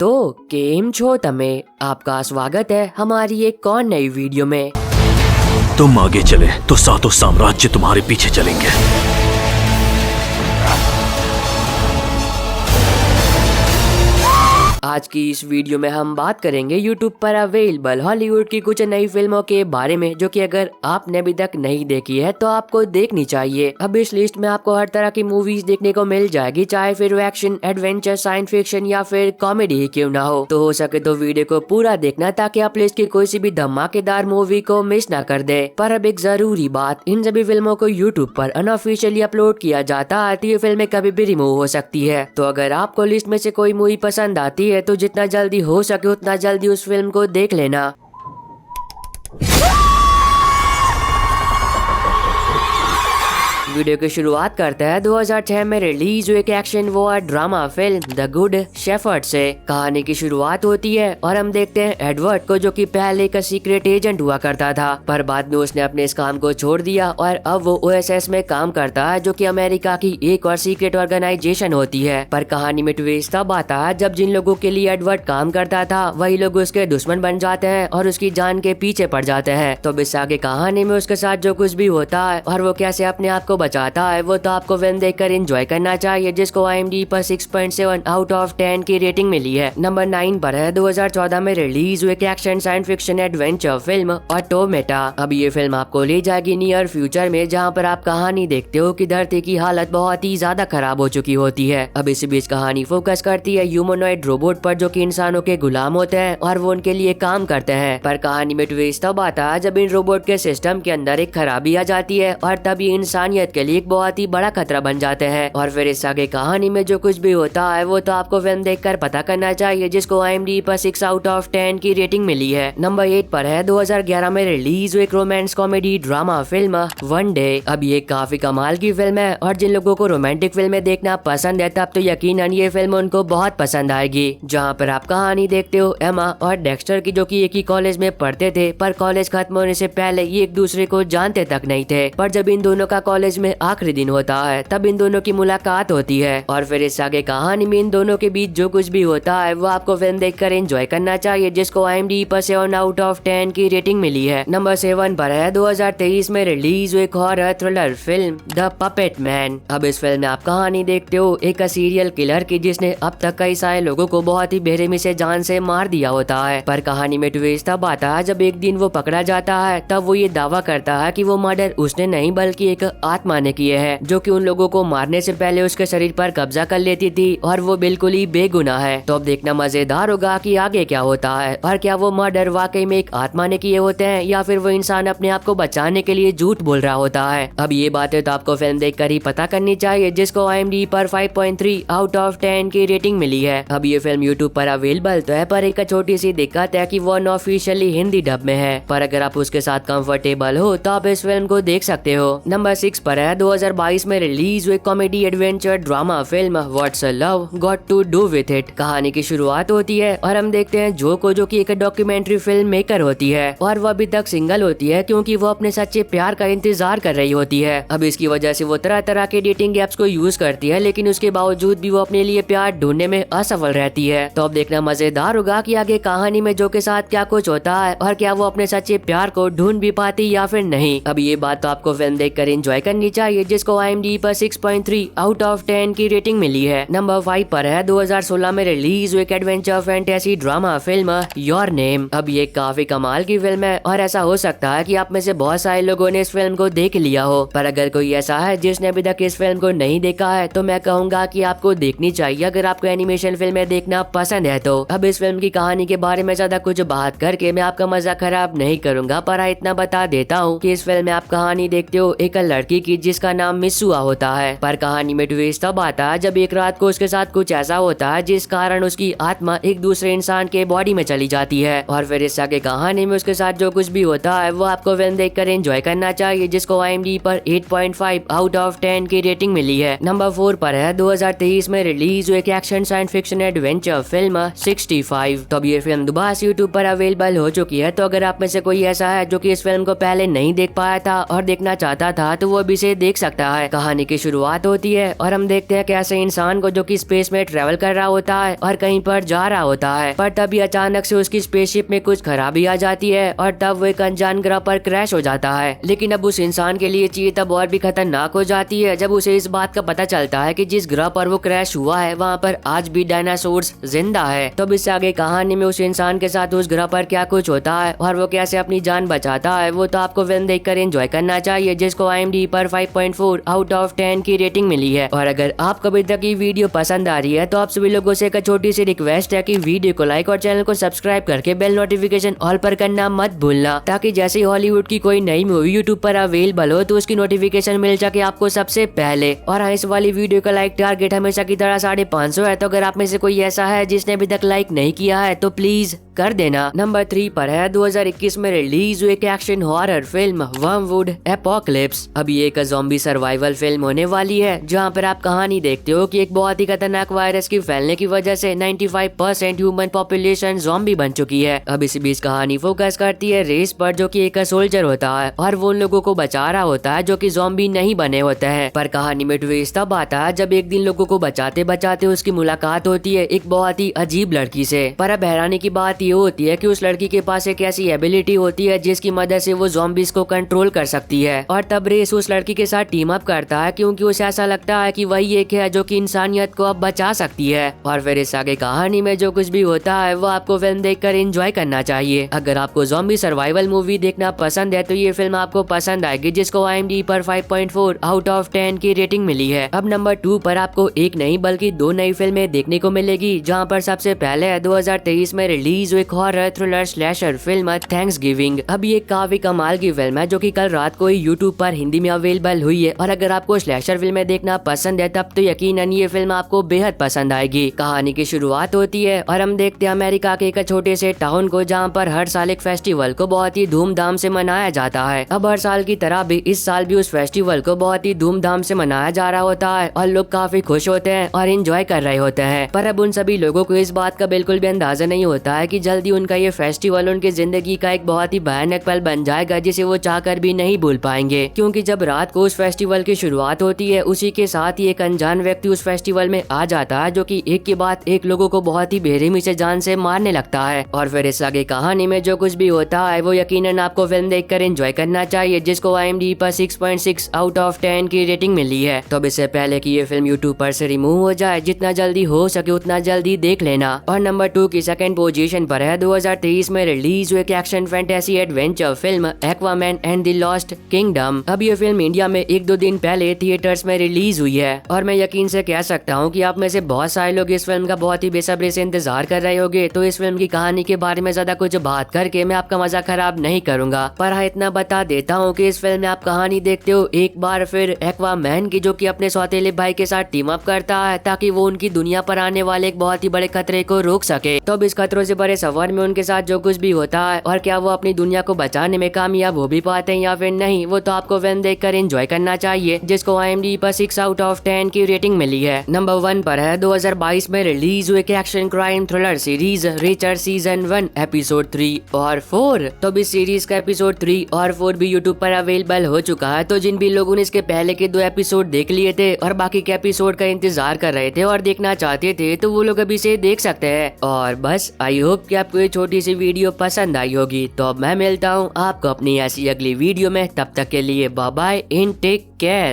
तो केम छो तमे आपका स्वागत है हमारी एक और नई वीडियो में। तुम आगे चले तो सातों साम्राज्य तुम्हारे पीछे चलेंगे। आज की इस वीडियो में हम बात करेंगे YouTube पर अवेलेबल हॉलीवुड की कुछ नई फिल्मों के बारे में, जो कि अगर आपने अभी तक नहीं देखी है तो आपको देखनी चाहिए। अब इस लिस्ट में आपको हर तरह की मूवीज देखने को मिल जाएगी, चाहे फिर एक्शन, एडवेंचर, साइंस फिक्शन या फिर कॉमेडी ही क्यों ना हो। तो हो सके तो वीडियो को पूरा देखना ताकि आप लिस्ट की कोई सी भी धमाकेदार मूवी को मिस ना कर दे। पर अब एक जरूरी बात, इन सभी फिल्मों को YouTube पर अनऑफिशियली अपलोड किया जाता है तो ये फिल्में कभी भी रिमूव हो सकती है। तो अगर आपको लिस्ट में से कोई मूवी पसंद आती है तो जितना जल्दी हो सके उतना जल्दी उस फिल्म को देख लेना। वीडियो की शुरुआत करते हैं 2006 में रिलीज हुई एक action war drama film the good shepherd से। कहानी की शुरुआत होती है और हम देखते हैं एडवर्ड को, जो कि पहले एक सीक्रेट एजेंट हुआ करता था, पर बाद में उसने अपने इस काम को छोड़ दिया और अब वो OSS में काम करता है, जो कि अमेरिका की एक और सीक्रेट ऑर्गेनाइजेशन होती है। पर कहानी में ट्विस्ट तब आता है जब जिन लोगों के लिए एडवर्ड काम करता था वही लोग उसके दुश्मन बन जाते हैं और उसकी जान के पीछे पड़ जाते हैं। तो अब इस आगे कहानी में उसके साथ जो कुछ भी होता है और वो कैसे अपने आप को बचाता है वो तो आपको फिल्म देखकर एंजॉय करना चाहिए, जिसको IMDb पर 6.7 आउट ऑफ 10 की रेटिंग मिली है। नंबर 9 पर है 2014 में रिलीज हुई action science fiction adventure film automata. अब ये फिल्म आपको ले जाएगी नियर फ्यूचर में, जहाँ पर आप कहानी देखते हो कि धरती की हालत बहुत ही ज्यादा खराब हो चुकी होती है। अब इसी बीच कहानी फोकस करती है ह्यूमनॉइड रोबोट पर, जो कि इंसानों के गुलाम होते हैं और वो उनके लिए काम करते हैं। पर कहानी में ट्विस्ट तब आता है जब इन रोबोट के सिस्टम के अंदर एक खराबी आ जाती है और तब ये इंसानियत के लिए एक बहुत ही बड़ा खतरा बन जाते हैं। और फिर इस आगे कहानी में जो कुछ भी होता है वो तो आपको फिल्म देखकर पता करना चाहिए, जिसको IMDb पर 6 आउट ऑफ 10 की रेटिंग मिली है। नंबर 8 पर है 2011 में रिलीज हुई एक romance comedy drama film one day. अब ये काफी कमाल की फिल्म है और जिन लोगों को रोमांटिक फिल्में देखना पसंद है तब तो यकीनन ये फिल्म उनको बहुत पसंद आएगी, जहाँ पर आप कहानी देखते हो एमा और डेक्स्टर की, जो कि एक ही कॉलेज में पढ़ते थे, पर कॉलेज खत्म होने से पहले ये एक दूसरे को जानते तक नहीं थे। पर जब इन दोनों का कॉलेज में आखिरी दिन होता है तब इन दोनों की मुलाकात होती है और फिर इस आगे कहानी में इन दोनों के बीच जो कुछ भी होता है वो आपको फिल्म देखकर एंजॉय करना चाहिए, जिसको IMDb पर 7 आउट ऑफ 10 की रेटिंग मिली है। नंबर 7 पर है 2023 में रिलीज हुई एक horror thriller film the puppet man. अब इस फिल्म में आप कहानी देखते हो एक सीरियल किलर की, जिसने अब तक कई सारे लोगों को बहुत ही बेरहमी से जान से मार दिया होता है। पर कहानी में ट्विस्ट तब आता है जब एक दिन वो पकड़ा जाता है, तब वो ये दावा करता है कि वो मर्डर उसने नहीं बल्कि एक आत्मा ने किए है, जो कि उन लोगों को मारने से पहले उसके शरीर पर कब्जा कर लेती थी और वो बिल्कुल ही बेगुनाह है। तो अब देखना मजेदार होगा कि आगे क्या होता है और क्या वो मर्डर वाकई में एक आत्मा ने किए होते हैं या फिर वो इंसान अपने आप को बचाने के लिए झूठ बोल रहा होता है। अब ये बातें तो आपको फिल्म देखकर ही पता करनी चाहिए, जिसको IMDb पर 5.3 आउट ऑफ 10 की रेटिंग मिली है। अब ये फिल्म YouTube पर अवेलेबल तो है, पर एक छोटी सी दिक्कत है कि वो अनऑफिशियली हिंदी डब में है, पर अगर आप उसके साथ कंफर्टेबल हो तो आप इस फिल्म को देख सकते हो। नंबर 6 पर है 2022 में रिलीज हुई comedy adventure drama film what's love got to do with it. कहानी की शुरुआत होती है और हम देखते हैं जो को, जो कि एक डॉक्यूमेंट्री फिल्म मेकर होती है और वो अभी तक सिंगल होती है क्योंकि वो अपने सच्चे प्यार का इंतजार कर रही होती है। अब इसकी वजह से वो तरह तरह के डेटिंग एप्स को यूज करती है, लेकिन उसके बावजूद भी वो अपने लिए प्यार ढूंढने में असफल रहती है। तो अब देखना मजेदार होगा कि आगे कहानी में जो के साथ क्या कुछ होता है और क्या वो अपने सच्चे प्यार को ढूंढ भी पाती या फिर नहीं। अब ये बात तो आपको फिल्म देखकर एंजॉय करनी चाहिए, जिसको IMDb पर 6.3 आउट ऑफ 10 की रेटिंग मिली है। नंबर 5 पर है 2016 में रिलीज हुई एक adventure fantasy drama film your name. अब ये काफी कमाल की फिल्म है और ऐसा हो सकता है कि आप में से बहुत सारे लोगों ने इस फिल्म को देख लिया हो, पर अगर कोई ऐसा है जिसने अभी तक इस फिल्म को नहीं देखा है तो मैं कहूंगा कि आपको देखनी चाहिए अगर आपको एनिमेशन फिल्में देखना पसंद है तो। अब इस फिल्म की कहानी के बारे में ज्यादा कुछ बात करके मैं आपका मजा खराब नहीं करूंगा, पर इतना बता देता हूँ कि इस फिल्म में आप कहानी देखते हो एक लड़की की जिसका नाम मिसुआ होता है। पर कहानी में ट्विस्ट तब आता है जब एक रात को उसके साथ कुछ ऐसा होता है जिस कारण उसकी आत्मा एक दूसरे इंसान के बॉडी में चली जाती है और फिर इस आगे कहानी में उसके साथ जो कुछ भी होता है वो आपको फिल्म देखकर एंजॉय करना चाहिए, जिसको IMDb पर 8.5 आउट ऑफ 10 की रेटिंग मिली है। नंबर 4 पर है 2023 में रिलीज हुई एक action science fiction adventure film 65। तो अब ये फिल्म दोबारा YouTube पर अवेलेबल हो चुकी है, तो अगर आप में से कोई ऐसा है जो कि इस फिल्म को पहले नहीं देख पाया था और देखना चाहता था तो वो भी इसे देख सकता है। कहानी की शुरुआत होती है और हम देखते हैं कैसे इंसान को जो कि स्पेस में ट्रेवल कर रहा होता है और कहीं पर जा रहा होता है, पर तभी अचानक से उसकी स्पेसशिप में कुछ खराबी आ जाती है और तब वो एक अनजान ग्रह पर क्रैश हो जाता है। लेकिन अब उस इंसान के लिए चीज तब और भी खतरनाक हो जाती है जब उसे इस बात का पता चलता है कि जिस ग्रह पर वो क्रैश हुआ है वहाँ पर आज भी डायनासोर्स जिंदा है। तो इससे आगे कहानी में उस इंसान के साथ उस ग्रह पर क्या कुछ होता है और वो कैसे अपनी जान बचाता है वो तो आपको फिल्म देखकर एंजॉय करना चाहिए, जिसको IMDb पर 5.4 आउट ऑफ 10 की रेटिंग मिली है। और अगर आपको अभी तक ये वीडियो पसंद आ रही है तो आप सभी लोगों से एक छोटी सी रिक्वेस्ट है कि वीडियो को लाइक और चैनल को सब्सक्राइब करके बेल नोटिफिकेशन ऑल पर करना मत भूलना, ताकि जैसे ही हॉलीवुड की कोई नई मूवी यूट्यूब पर अवेलेबल हो तो उसकी नोटिफिकेशन मिल सके आपको सबसे पहले। और हाँ, इस वाली वीडियो का लाइक टारगेट हमेशा की तरह 550 है, तो अगर आप में से कोई ऐसा है जिसने अभी तक लाइक नहीं किया है तो प्लीज कर देना। नंबर 3 पर है 2021 में रिलीज हुई एक action horror film wormwood apocalypse. अब ये एक ज़ॉम्बी सर्वाइवल फिल्म होने वाली है जहाँ पर आप कहानी देखते हो कि एक बहुत ही खतरनाक वायरस की फैलने की वजह से 95% ह्यूमन पॉपुलेशन ज़ॉम्बी बन चुकी है। अब इस बीच कहानी फोकस करती है रेस पर जो कि एक सोल्जर होता है और वो उन लोगों को बचा रहा होता है जो कि ज़ॉम्बी नहीं बने होते हैं। पर कहानी में ट्विस्ट तब आता है जब एक दिन लोगों को बचाते बचाते उसकी मुलाकात होती है एक बहुत ही अजीब लड़की से। पर अब हैरानी की बात ये होती है कि उस लड़की के पास एक ऐसी एबिलिटी होती है जिसकी मदद से वो ज़ॉम्बीज को कंट्रोल कर सकती है। और तब रेस उस लड़की के साथ टीम अप करता है क्योंकि उसे ऐसा लगता है कि वही एक है जो कि इंसानियत को अब बचा सकती है। और फिर इस आगे कहानी में जो कुछ भी होता है वो आपको फिल्म देखकर एंजॉय करना चाहिए। अगर आपको ज़ॉम्बी सर्वाइवल मूवी देखना पसंद है तो ये फिल्म आपको पसंद आएगी, जिसको IMDb पर 5.4 आउट ऑफ 10 की रेटिंग मिली है। अब नंबर 2 पर आपको एक नहीं बल्कि 2 नई फिल्में देखने को मिलेगी, जहाँ पर सबसे पहले है 2023 में रिलीज हुई एक horror thriller slasher film Thanksgiving. अब ये काफी कमाल की फिल्म है जो कि कल रात को ही यूट्यूब पर हिंदी में अवेलेबल हुई है। और अगर आपको स्लैशर फिल्में देखना पसंद है तब तो यकीनन ये फिल्म आपको बेहद पसंद आएगी। कहानी की शुरुआत होती है और हम देखते हैं अमेरिका के एक छोटे से टाउन को जहाँ पर हर साल एक फेस्टिवल को बहुत ही धूमधाम से मनाया जाता है। अब हर साल की तरह भी इस साल भी उस फेस्टिवल को बहुत ही धूमधाम से मनाया जा रहा होता है और लोग काफी खुश होते हैं और एंजॉय कर रहे होते हैं। पर अब उन सभी लोगों को इस बात का बिल्कुल भी अंदाजा नहीं होता है कि जल्दी उनका ये फेस्टिवल उनकी जिंदगी का एक बहुत ही भयानक पल बन जाएगा जिसे वो चाहकर भी नहीं भूल पाएंगे। क्योंकि जब रात को उस फेस्टिवल की शुरुआत होती है उसी के साथ ही एक अनजान व्यक्ति उस फेस्टिवल में आ जाता है जो कि एक के बाद एक लोगों को बहुत ही बेरहमी से जान से मारने लगता है। और फिर इस आगे कहानी में जो कुछ भी होता है वो यकीनन आपको फिल्म देखकर एंजॉय करना चाहिए, जिसको IMDb पर 6.6 आउट ऑफ 10 की रेटिंग मिली है। तो अब इससे पहले कि ये फिल्म यूट्यूब पर से रिमूव हो जाए जितना जल्दी हो सके उतना जल्दी देख लेना। और नंबर 2 की सेकंड पोजीशन पर है 2023 में रिलीज हुई एक action fantasy adventure film Aquaman and the lost kingdom. अब ये फिल्म इंडिया में 1-2 दिन पहले थिएटर्स में रिलीज हुई है और मैं यकीन से कह सकता हूँ कि आप में से बहुत सारे लोग इस फिल्म का बहुत ही बेसब्री से इंतजार कर रहे होंगे। तो इस फिल्म की कहानी के बारे में ज्यादा कुछ बात करके मैं आपका मजा खराब नहीं करूंगा, पर हाँ इतना बता देता हूँ कि इस फिल्म में आप कहानी देखते हो एक बार फिर एक्वामैन की, जो कि अपने सौतेले भाई के साथ टीम अप करता है ताकि वो उनकी दुनिया पर आने वाले एक बहुत ही बड़े खतरे को रोक सके। तो अब इस खतरों से भरे सफर में उनके साथ जो कुछ भी होता है और क्या वो अपनी दुनिया को बचाने में कामयाब हो भी पाते हैं या फिर नहीं, वो तो आपको फिल्म देखकर एंजॉय करना चाहिए, जिसको IMDb पर 6 आउट ऑफ 10 की रेटिंग मिली है। नंबर 1 पर है 2022 में रिलीज हुई एक action crime thriller series Reacher season 1 episode 3 और 4। तो इस सीरीज का एपिसोड 3 और 4 भी यूट्यूब पर अवेलेबल हो चुका है। तो जिन भी लोगों ने इसके पहले के 2 एपिसोड देख लिए थे और बाकी के एपिसोड का इंतजार कर रहे थे और देखना चाहते थे तो वो लोग अभी से देख सकते हैं। और बस आई होप कि आपको ये छोटी सी वीडियो पसंद आई होगी। तो अब मैं मिलता हूँ आपको अपनी ऐसी अगली वीडियो में, तब तक के लिए bye bye and take care.